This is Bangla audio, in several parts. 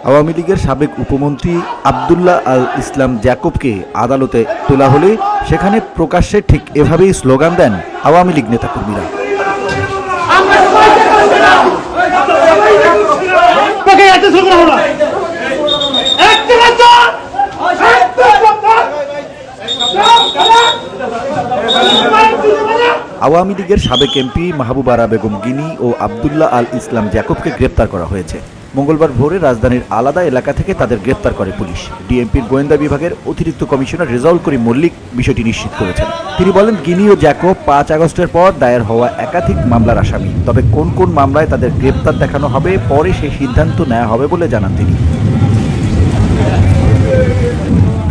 আওয়ামী লীগের সাবেক উপমন্ত্রী আব্দুল্লাহ আল ইসলাম জ্যাকবকে আদালতে তোলা হলে সেখানে প্রকাশ্যে ঠিক এভাবেই স্লোগান দেন আওয়ামী লীগ নেতাকর্মীরা। আওয়ামী লীগের সাবেক এমপি মাহবুব আরা বেগম গিনি ও আব্দুল্লাহ আল ইসলাম জ্যাকবকে গ্রেপ্তার করা হয়েছে। মঙ্গলবার ভোরে রাজধানীর আলাদা এলাকা থেকে তাদের গ্রেপ্তার করে পুলিশ। ডিএমপির গোয়েন্দা বিভাগের অতিরিক্ত কমিশনার রেজাউল করিম মল্লিক বিষয়টি নিশ্চিত করেছেন। তিনি বলেন, গিনি ও জ্যাকব 5 আগস্টের পর দায়ের হওয়া একাধিক মামলার আসামি। তবে কোন কোন মামলায় তাদের গ্রেপ্তার দেখানো হবে পরে সেই সিদ্ধান্ত নেওয়া হবে বলে জানান তিনি।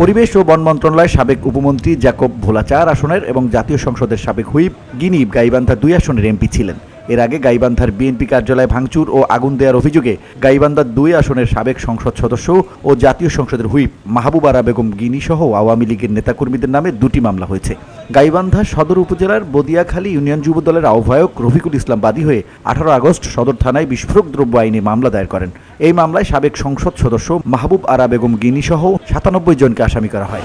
পরিবেশ ও বন মন্ত্রণালয়ের সাবেক উপমন্ত্রী জ্যাকব ভোলা 4 আসনের এবং জাতীয় সংসদের সাবেক হুইপ গিনি গাইবান্ধা 2 আসনের এমপি ছিলেন। এর আগে গাইবান্ধার বিএনপি কার্যালয়ে ভাঙচুর ও আগুন দেওয়ার অভিযোগে গাইবান্ধা 2 আসনের সাবেক সংসদ সদস্য ও জাতীয় সংসদের হুইপ মাহবুব আরা বেগম গিনি সহ আওয়ামী লীগের নেতাকর্মীদের নামে 2টি মামলা হয়েছে। গাইবান্ধা সদর উপজেলার বদিয়াখালী ইউনিয়ন যুব দলের আহ্বায়ক রফিকুল ইসলাম বাদী হয়ে 18 আগস্ট সদর থানায় বিস্ফোরক দ্রব্য আইনে মামলা দায়ের করেন। এই মামলায় সাবেক সংসদ সদস্য মাহবুব আরা বেগম গিনি সহ 97 জনকে আসামি করা হয়।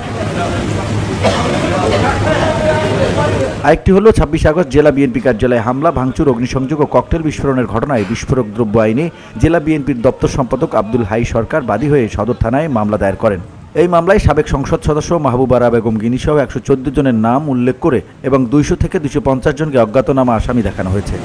আরেকটি হল 26 আগস্ট জেলা বিএনপি কার্যালয়ে হামলা, ভাঙচুর, অগ্নিসংযোগ ও ককটেল বিস্ফোরণের ঘটনায় বিস্ফোরক দ্রব্য আইনে জেলা বিএনপির দপ্তর সম্পাদক আব্দুল হাই সরকার বাদী হয়ে সদর থানায় মামলা দায়ের করেন। এই মামলায় সাবেক সংসদ সদস্য মাহবুব আরা বেগম গিনি সহ 114 জনের নাম উল্লেখ করে এবং 200 থেকে 250 জনকে অজ্ঞাতনামা আসামি দেখানো হয়েছে।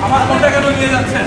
আমার কোনটা কেন নিয়ে যাচ্ছেন?